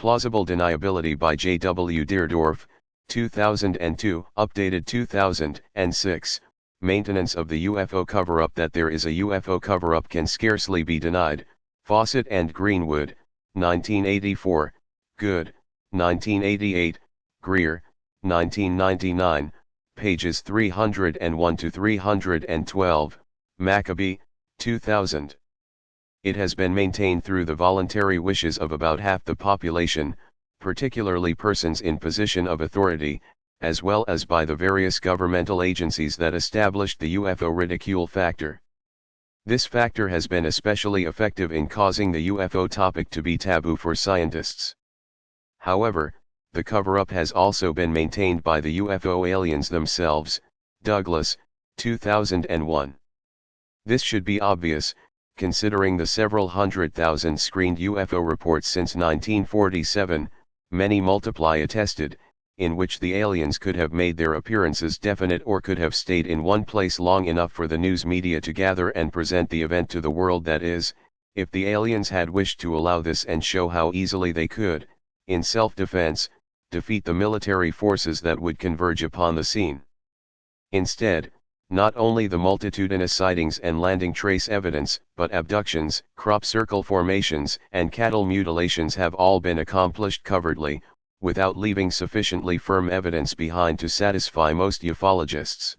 Plausible Deniability by J.W. Deardorff, 2002, updated 2006, Maintenance of the UFO cover-up. That there is a UFO cover-up can scarcely be denied, Fawcett and Greenwood, 1984, Good, 1988, Greer, 1999, pages 301 to 312, Maccabee, 2000. It has been maintained through the voluntary wishes of about half the population, particularly persons in position of authority, as well as by the various governmental agencies that established the UFO ridicule factor. This factor has been especially effective in causing the UFO topic to be taboo for scientists. However, the cover-up has also been maintained by the UFO aliens themselves, Douglas, 2001. This should be obvious, considering the several 100,000 screened UFO reports since 1947, many multiply attested, in which the aliens could have made their appearances definite or could have stayed in one place long enough for the news media to gather and present the event to the world. That is, if the aliens had wished to allow this and show how easily they could, in self-defense, defeat the military forces that would converge upon the scene. Instead, not only the multitudinous sightings and landing trace evidence, but abductions, crop circle formations, and cattle mutilations have all been accomplished covertly, without leaving sufficiently firm evidence behind to satisfy most ufologists.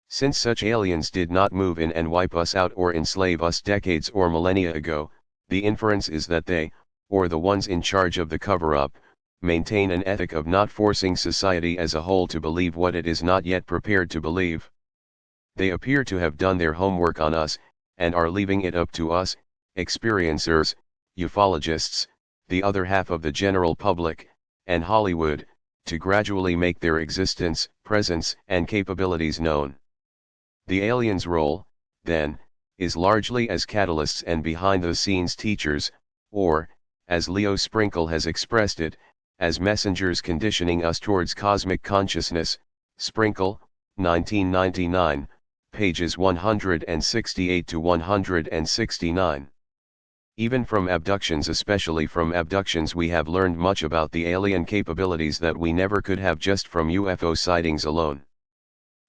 Since such aliens did not move in and wipe us out or enslave us decades or millennia ago, the inference is that they, or the ones in charge of the cover-up, maintain an ethic of not forcing society as a whole to believe what it is not yet prepared to believe. They appear to have done their homework on us, and are leaving it up to us, experiencers, ufologists, the other half of the general public, and Hollywood, to gradually make their existence, presence, and capabilities known. The aliens' role, then, is largely as catalysts and behind-the-scenes teachers, or, as Leo Sprinkle has expressed it, as messengers conditioning us towards cosmic consciousness. Sprinkle, 1999, pages 168 to 169. Even from abductions, especially from abductions, we have learned much about the alien capabilities that we never could have just from UFO sightings alone.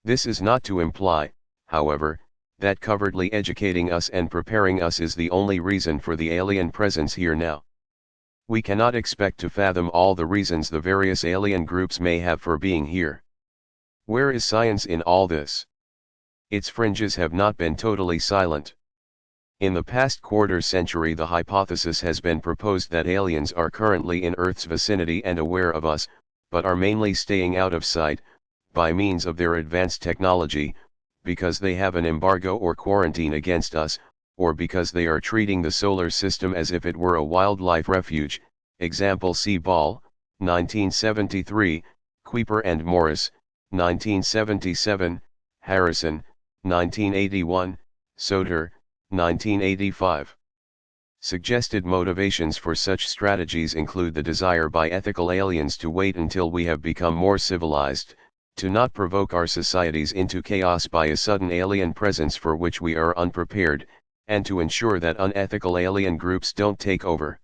This is not to imply, however, that covertly educating us and preparing us is the only reason for the alien presence here now. We cannot expect to fathom all the reasons the various alien groups may have for being here. Where is science in all this? Its fringes have not been totally silent. In the past quarter century, the hypothesis has been proposed that aliens are currently in Earth's vicinity and aware of us, but are mainly staying out of sight, by means of their advanced technology, because they have an embargo or quarantine against us, or because they are treating the solar system as if it were a wildlife refuge. Example: C. Ball, 1973, Kuiper and Morris, 1977, Harrison, 1981, Soter, 1985. Suggested motivations for such strategies include the desire by ethical aliens to wait until we have become more civilized, to not provoke our societies into chaos by a sudden alien presence for which we are unprepared, and to ensure that unethical alien groups don't take over.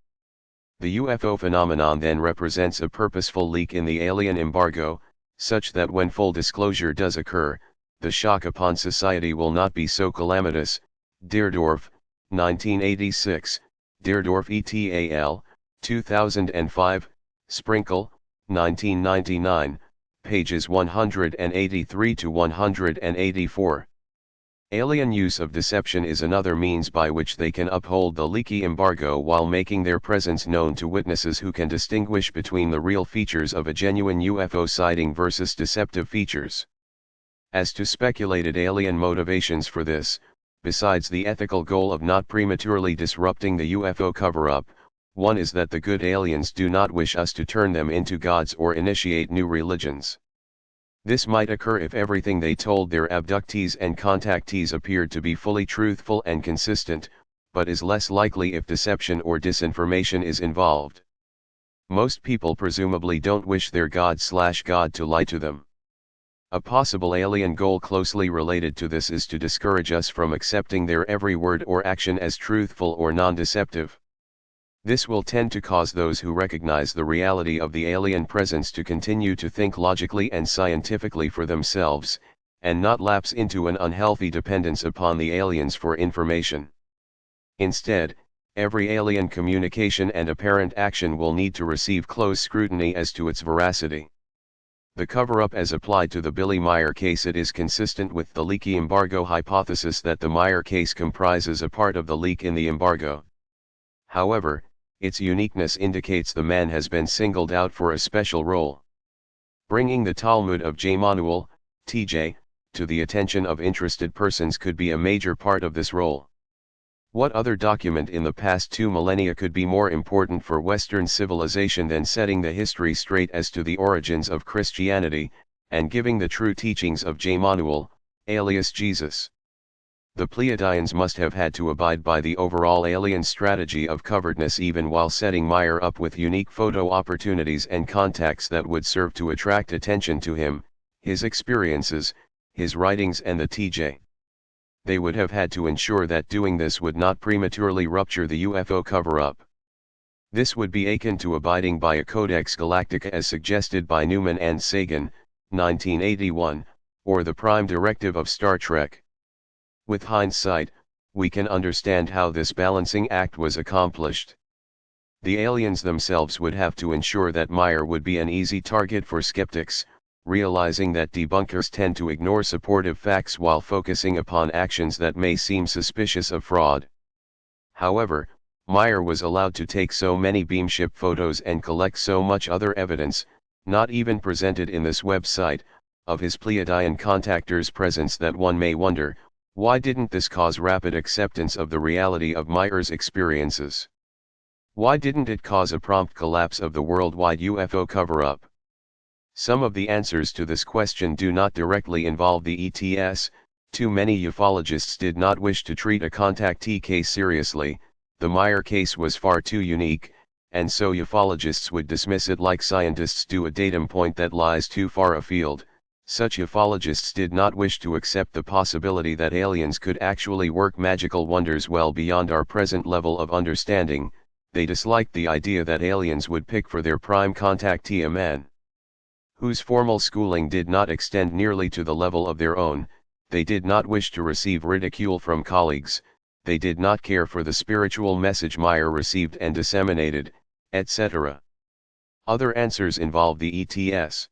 The UFO phenomenon then represents a purposeful leak in the alien embargo, such that when full disclosure does occur, the shock upon society will not be so calamitous. Deardorff, 1986, Deardorff et al., 2005, Sprinkle, 1999, pages 183 to 184. Alien use of deception is another means by which they can uphold the leaky embargo while making their presence known to witnesses who can distinguish between the real features of a genuine UFO sighting versus deceptive features. As to speculated alien motivations for this, besides the ethical goal of not prematurely disrupting the UFO cover-up, one is that the good aliens do not wish us to turn them into gods or initiate new religions. This might occur if everything they told their abductees and contactees appeared to be fully truthful and consistent, but is less likely if deception or disinformation is involved. Most people presumably don't wish their god/god to lie to them. A possible alien goal closely related to this is to discourage us from accepting their every word or action as truthful or non-deceptive. This will tend to cause those who recognize the reality of the alien presence to continue to think logically and scientifically for themselves, and not lapse into an unhealthy dependence upon the aliens for information. Instead, every alien communication and apparent action will need to receive close scrutiny as to its veracity. The cover-up as applied to the Billy Meier case, it is consistent with the leaky embargo hypothesis that the Meier case comprises a part of the leak in the embargo. However, its uniqueness indicates the man has been singled out for a special role. Bringing the Talmud of J. Manuel, TJ, to the attention of interested persons could be a major part of this role. What other document in the past 2 millennia could be more important for Western civilization than setting the history straight as to the origins of Christianity, and giving the true teachings of J. Manuel, alias Jesus? The Pleiadians must have had to abide by the overall alien strategy of covertness even while setting Meier up with unique photo opportunities and contacts that would serve to attract attention to him, his experiences, his writings and the TJ. They would have had to ensure that doing this would not prematurely rupture the UFO cover-up. This would be akin to abiding by a Codex Galactica as suggested by Newman and Sagan, 1981, or the Prime Directive of Star Trek. With hindsight, we can understand how this balancing act was accomplished. The aliens themselves would have to ensure that Meier would be an easy target for skeptics, realizing that debunkers tend to ignore supportive facts while focusing upon actions that may seem suspicious of fraud. However, Meier was allowed to take so many beamship photos and collect so much other evidence, not even presented in this website, of his Pleiadian contactors' presence that one may wonder, why didn't this cause rapid acceptance of the reality of Meier's experiences? Why didn't it cause a prompt collapse of the worldwide UFO cover-up? Some of the answers to this question do not directly involve the ETS. Too many ufologists did not wish to treat a contactee case seriously. The Meier case was far too unique, and so ufologists would dismiss it like scientists do a datum point that lies too far afield. Such ufologists did not wish to accept the possibility that aliens could actually work magical wonders well beyond our present level of understanding. They disliked the idea that aliens would pick for their prime contactee a man whose formal schooling did not extend nearly to the level of their own. They did not wish to receive ridicule from colleagues, they did not care for the spiritual message Meier received and disseminated, etc. Other answers involve the ETS.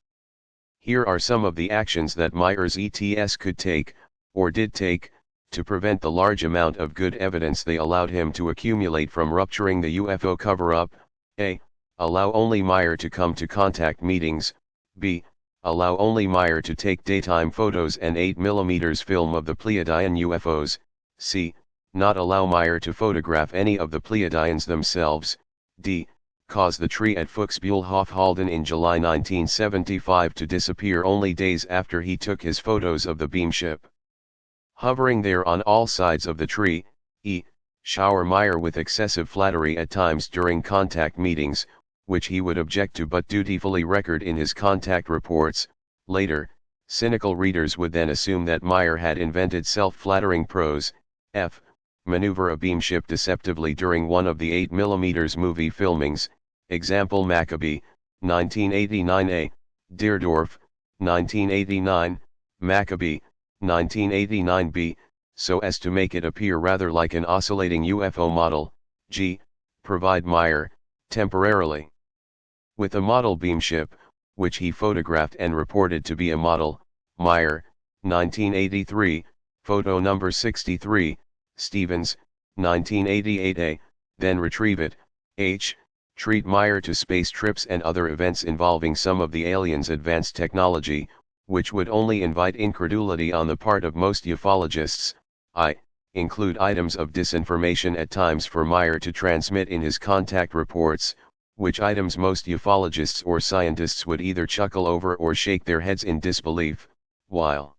Here are some of the actions that Meier's ETS could take, or did take, to prevent the large amount of good evidence they allowed him to accumulate from rupturing the UFO cover-up. A. Allow only Meier to come to contact meetings. B. Allow only Meier to take daytime photos and 8mm film of the Pleiadian UFOs. C. Not allow Meier to photograph any of the Pleiadians themselves. D. Cause the tree at Fuchsbühlhof Halden in July 1975 to disappear only days after he took his photos of the beamship. Hovering there on all sides of the tree. E. Shower Meier with excessive flattery at times during contact meetings, which he would object to but dutifully record in his contact reports. Later, cynical readers would then assume that Meier had invented self-flattering prose. F. Maneuver a beamship deceptively during one of the 8mm movie filmings, example Maccabee, 1989a, Deardorff, 1989, Maccabee, 1989b, so as to make it appear rather like an oscillating UFO model. G. Provide Meier, temporarily, with a model beamship, which he photographed and reported to be a model. Meier, 1983, photo number 63, Stevens, 1988a, then retrieve it. H. Treat Meier to space trips and other events involving some of the aliens' advanced technology, which would only invite incredulity on the part of most ufologists. I. Include items of disinformation at times for Meier to transmit in his contact reports, which items most ufologists or scientists would either chuckle over or shake their heads in disbelief, while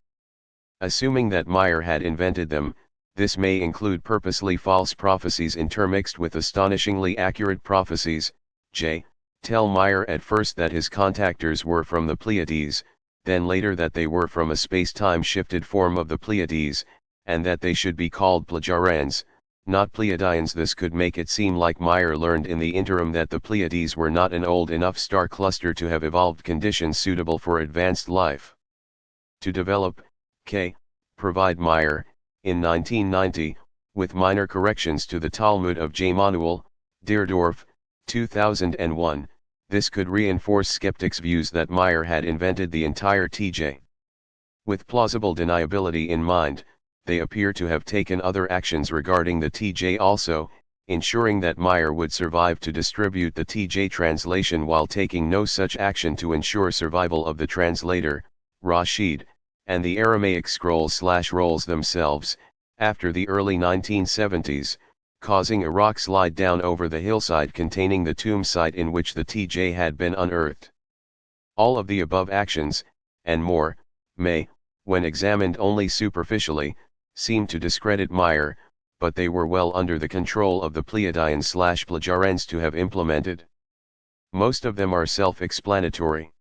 assuming that Meier had invented them. This may include purposely false prophecies intermixed with astonishingly accurate prophecies. J. Tell Meier at first that his contactors were from the Pleiades, then later that they were from a space-time shifted form of the Pleiades, and that they should be called Plejarens. not Pleiadians. This could make it seem like Meier learned in the interim that the Pleiades were not an old enough star cluster to have evolved conditions suitable for advanced life. To develop, provide Meier, in 1990, with minor corrections to the Talmud of J. Manuel, Deardorff, 2001, this could reinforce skeptics' views that Meier had invented the entire TJ. With plausible deniability in mind, they appear to have taken other actions regarding the TJ also, ensuring that Meier would survive to distribute the TJ translation while taking no such action to ensure survival of the translator, Rashid, and the Aramaic scrolls/rolls themselves, after the early 1970s, causing a rock slide down over the hillside containing the tomb site in which the TJ had been unearthed. All of the above actions, and more, may, when examined only superficially, seem to discredit Meier, but they were well under the control of the Pleiadians/Plejarens to have implemented. Most of them are self-explanatory.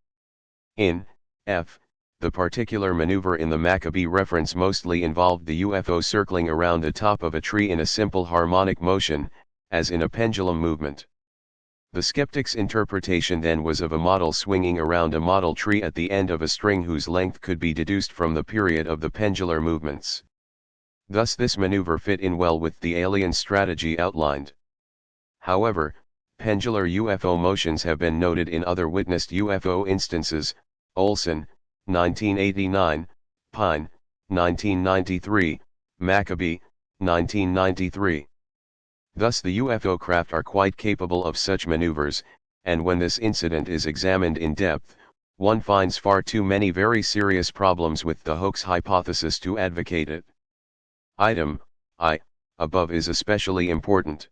In F, the particular maneuver in the Maccabee reference mostly involved the UFO circling around the top of a tree in a simple harmonic motion, as in a pendulum movement. The skeptic's interpretation then was of a model swinging around a model tree at the end of a string whose length could be deduced from the period of the pendular movements. Thus this maneuver fit in well with the alien strategy outlined. However, pendular UFO motions have been noted in other witnessed UFO instances: Olson, 1989, Pine, 1993, Maccabee, 1993. Thus the UFO craft are quite capable of such maneuvers, and when this incident is examined in depth, one finds far too many very serious problems with the hoax hypothesis to advocate it. Item I, above is especially important.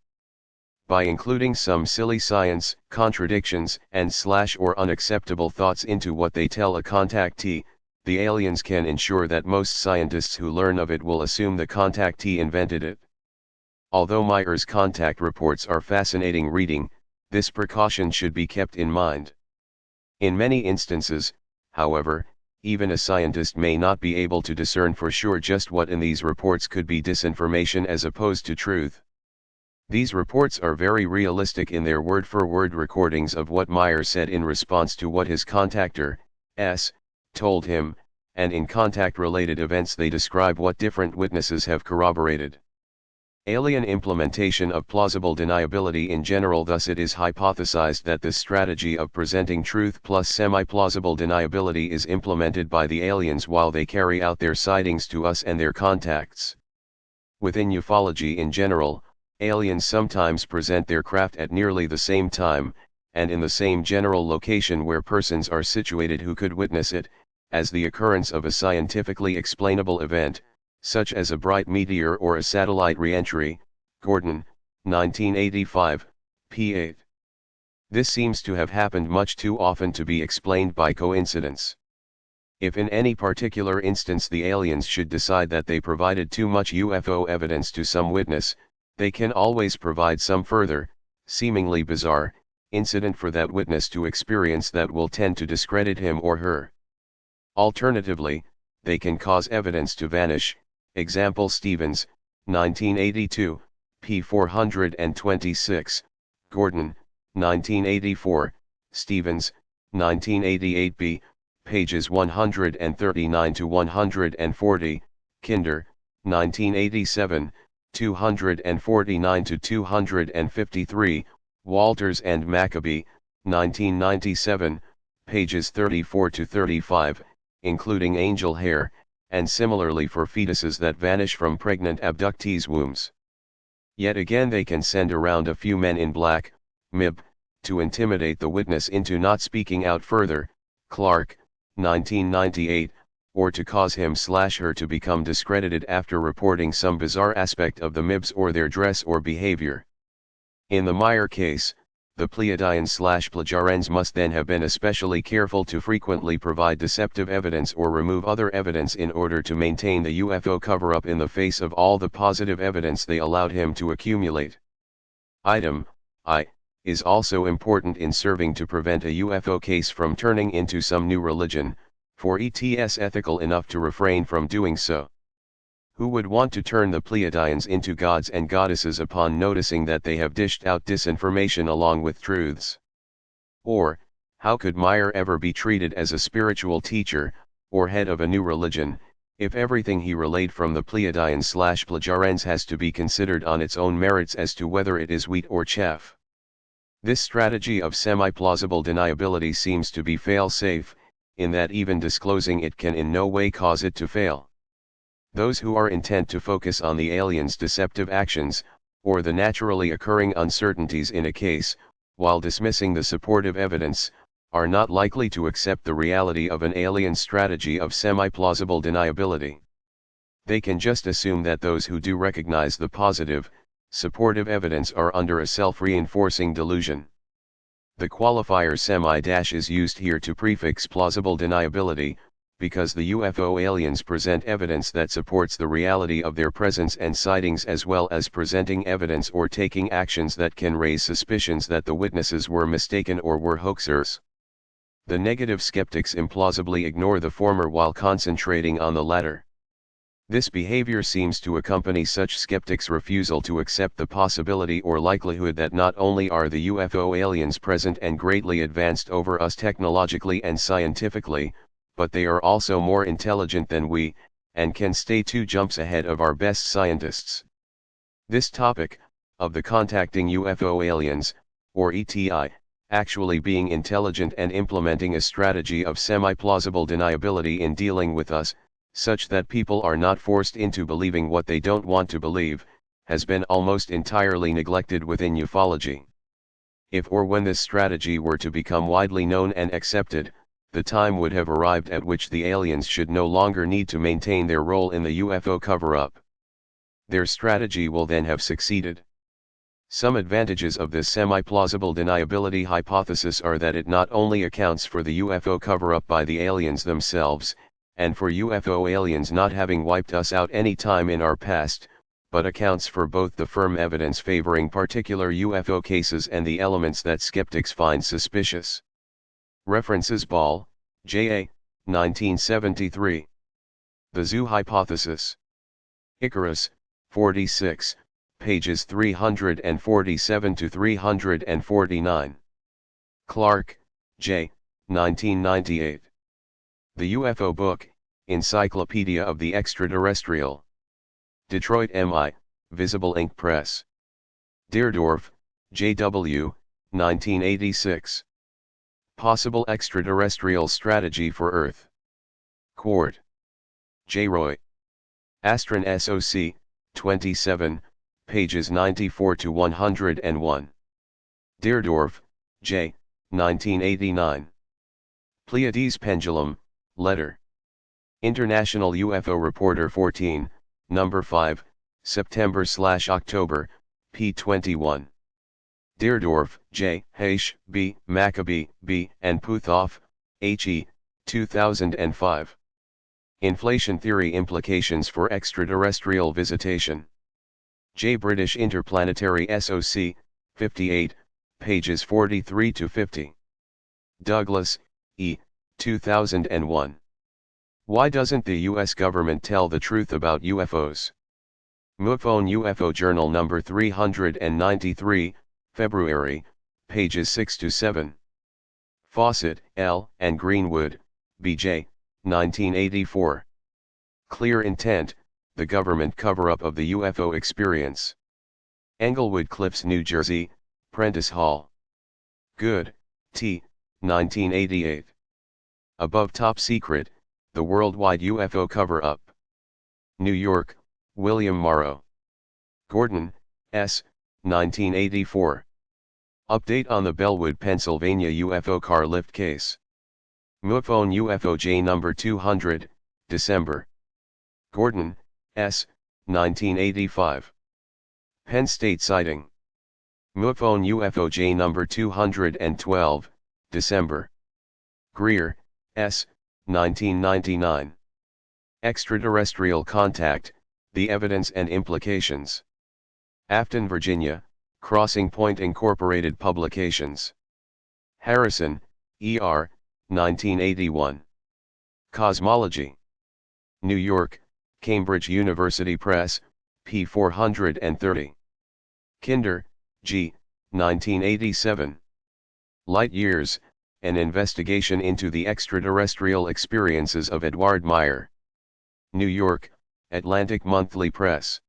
By including some silly science, contradictions, and/or unacceptable thoughts into what they tell a contactee, the aliens can ensure that most scientists who learn of it will assume the contactee invented it. Although Meier's contact reports are fascinating reading, this precaution should be kept in mind. In many instances, however, even a scientist may not be able to discern for sure just what in these reports could be disinformation as opposed to truth. These reports are very realistic in their word-for-word recordings of what Meier said in response to what his contactor, S, told him, and in contact-related events they describe what different witnesses have corroborated. Alien implementation of plausible deniability in general. Thus it is hypothesized that this strategy of presenting truth plus semi-plausible deniability is implemented by the aliens while they carry out their sightings to us and their contacts. Within ufology in general, aliens sometimes present their craft at nearly the same time, and in the same general location where persons are situated who could witness it, as the occurrence of a scientifically explainable event, such as a bright meteor or a satellite re-entry. Gordon, 1985, p. 8. This seems to have happened much too often to be explained by coincidence. If in any particular instance the aliens should decide that they provided too much UFO evidence to some witness, they can always provide some further, seemingly bizarre, incident for that witness to experience that will tend to discredit him or her. Alternatively, they can cause evidence to vanish. Example: Stevens, 1982, p. 426, Gordon, 1984, Stevens, 1988 b. pages 139 to 140, Kinder, 1987, 249 to 253, Walters and Maccabee, 1997, pages 34 to 35, including angel hair, and similarly for fetuses that vanish from pregnant abductees' wombs. Yet again they can send around a few men in black, MIB, to intimidate the witness into not speaking out further, Clark, 1998, or to cause him/her to become discredited after reporting some bizarre aspect of the MIBs or their dress or behavior. In the Meier case, the Pleiadians/Plejarens must then have been especially careful to frequently provide deceptive evidence or remove other evidence in order to maintain the UFO cover-up in the face of all the positive evidence they allowed him to accumulate. Item I is also important in serving to prevent a UFO case from turning into some new religion, for it is ethical enough to refrain from doing so. Who would want to turn the Pleiadians into gods and goddesses upon noticing that they have dished out disinformation along with truths? Or, how could Meier ever be treated as a spiritual teacher, or head of a new religion, if everything he relayed from the Pleiadians/Plejarens has to be considered on its own merits as to whether it is wheat or chaff? This strategy of semi-plausible deniability seems to be fail-safe, in that even disclosing it can in no way cause it to fail. Those who are intent to focus on the aliens' deceptive actions, or the naturally occurring uncertainties in a case, while dismissing the supportive evidence, are not likely to accept the reality of an alien strategy of semi-plausible deniability. They can just assume that those who do recognize the positive, supportive evidence are under a self-reinforcing delusion. The qualifier semi- is used here to prefix plausible deniability, because the UFO aliens present evidence that supports the reality of their presence and sightings, as well as presenting evidence or taking actions that can raise suspicions that the witnesses were mistaken or were hoaxers. The negative skeptics implausibly ignore the former while concentrating on the latter. This behavior seems to accompany such skeptics' refusal to accept the possibility or likelihood that not only are the UFO aliens present and greatly advanced over us technologically and scientifically, but they are also more intelligent than we, and can stay 2 jumps ahead of our best scientists. This topic, of the contacting UFO aliens, or ETI, actually being intelligent and implementing a strategy of semi-plausible deniability in dealing with us, such that people are not forced into believing what they don't want to believe, has been almost entirely neglected within ufology. If or when this strategy were to become widely known and accepted, the time would have arrived at which the aliens should no longer need to maintain their role in the UFO cover-up. Their strategy will then have succeeded. Some advantages of this semi-plausible deniability hypothesis are that it not only accounts for the UFO cover-up by the aliens themselves, and for UFO aliens not having wiped us out any time in our past, but accounts for both the firm evidence favoring particular UFO cases and the elements that skeptics find suspicious. References: Ball, J.A., 1973. The Zoo Hypothesis. Icarus, 46, pages 347 to 349. Clark, J., 1998. The UFO Book, Encyclopedia of the Extraterrestrial. Detroit M.I., Visible Ink Press. Deardorff, J.W., 1986. Possible Extraterrestrial Strategy for Earth. Cord. J. Roy. Astron SOC, 27, pages 94 to 101. Deardorff, J., 1989. Pleiades Pendulum, Letter. International UFO Reporter 14, Number 5, September/October, p. 21. Deardorff, J., H. B., Maccabee, B., and Puthoff, H. E., 2005. Inflation Theory Implications for Extraterrestrial Visitation. J. British Interplanetary SOC, 58, pages 43 to 50. Douglas, E., 2001. Why doesn't the U.S. government tell the truth about UFOs? MUFON UFO Journal number 393, February, pages 6 to 7. Fawcett, L., and Greenwood, B.J., 1984. Clear Intent, The Government Cover-Up of the UFO Experience. Englewood Cliffs, New Jersey, Prentice Hall. Good, T., 1988. Above Top Secret, The Worldwide UFO Cover-Up. New York, William Morrow. Gordon, S., 1984. Update on the Bellwood, Pennsylvania UFO car lift case. MUFON UFO J number 200, December. Gordon, S., 1985. Penn State sighting. MUFON UFO J number 212, December. Greer, S., 1999. Extraterrestrial Contact, The Evidence and Implications. Afton, Virginia, Crossing Point Incorporated Publications. Harrison, E.R., 1981. Cosmology. New York, Cambridge University Press, p. 430. Kinder, G. 1987. Light Years, An Investigation into the Extraterrestrial Experiences of Edward Meier. New York, Atlantic Monthly Press.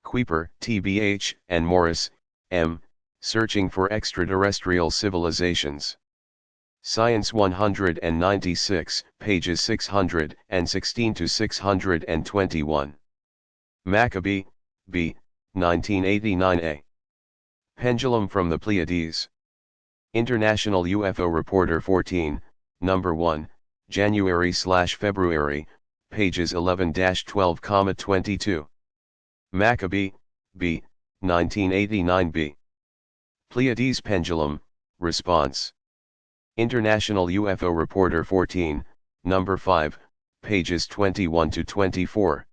Kuiper, T.B.H., and Morris, M., Searching for Extraterrestrial Civilizations. Science 196, pages 616 to 621. Maccabee, B. 1989a. Pendulum from the Pleiades. International UFO Reporter 14, number 1, January/February, pages 11-12-22. Maccabee, B. 1989b. Pleiades Pendulum, Response. International UFO Reporter 14, number 5, pages 21-24.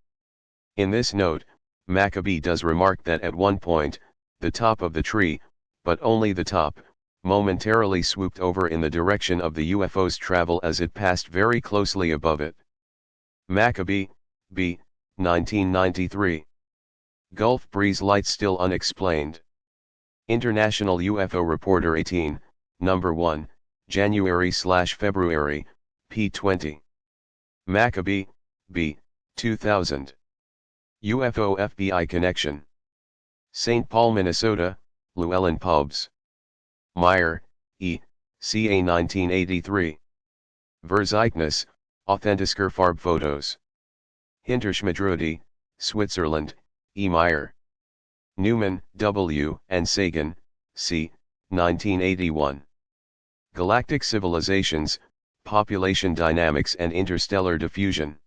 In this note, Maccabee does remark that at one point, the top of the tree, but only the top, momentarily swooped over in the direction of the UFO's travel as it passed very closely above it. Maccabee, B. 1993. Gulf Breeze Light Still Unexplained. International UFO Reporter 18, number 1, January/February, p. 20. Maccabee, B. 2000. UFO FBI Connection. St. Paul, Minnesota, Llewellyn Pubs. Meier, E., ca. 1983. Verzeichnis, Authentischer Farbfotos. Hinterschmadrudi, Switzerland, E. Meier. Newman, W., and Sagan, C. 1981. Galactic Civilizations, Population Dynamics and Interstellar Diffusion.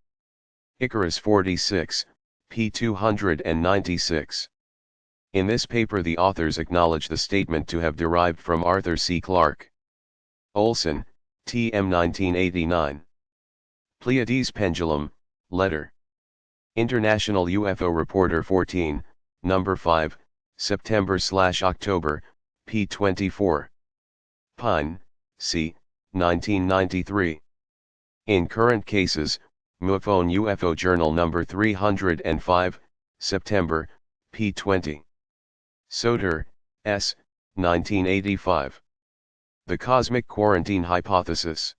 Icarus 46, p. 296. In this paper the authors acknowledge the statement to have derived from Arthur C. Clarke. Olson, T.M. 1989. Pleiades Pendulum, Letter. International UFO Reporter 14, number 5, September/October, p. 24. Pine, C. 1993. In Current Cases, MUFON UFO Journal number 305, September, p. 20. Soter, S. 1985. The Cosmic Quarantine Hypothesis.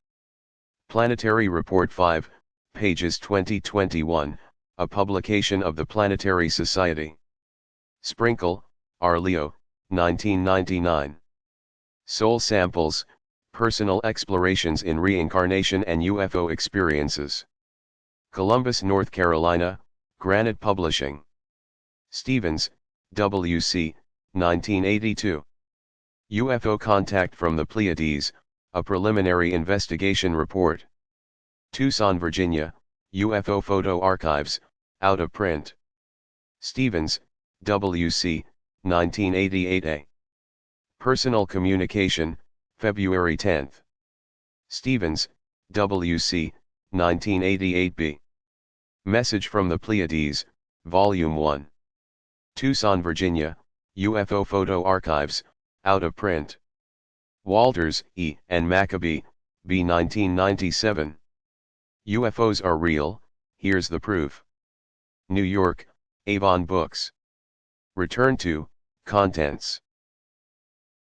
Planetary Report 5, pages 20-21, a publication of the Planetary Society. Sprinkle, R. Leo, 1999. Soul Samples, Personal Explorations in Reincarnation and UFO Experiences. Columbus, North Carolina, Granite Publishing. Stevens, W.C., 1982. UFO Contact from the Pleiades, A Preliminary Investigation Report. Tucson, Virginia, UFO Photo Archives, out of print. Stevens, W.C., 1988a. Personal Communication, February 10. Stevens, W.C., 1988b. Message from the Pleiades, Volume 1. Tucson, Virginia, UFO Photo Archives, out of print. Walters, E. and Maccabee, B. 1997. UFOs Are Real, Here's the Proof. New York, Avon Books. Return to, Contents.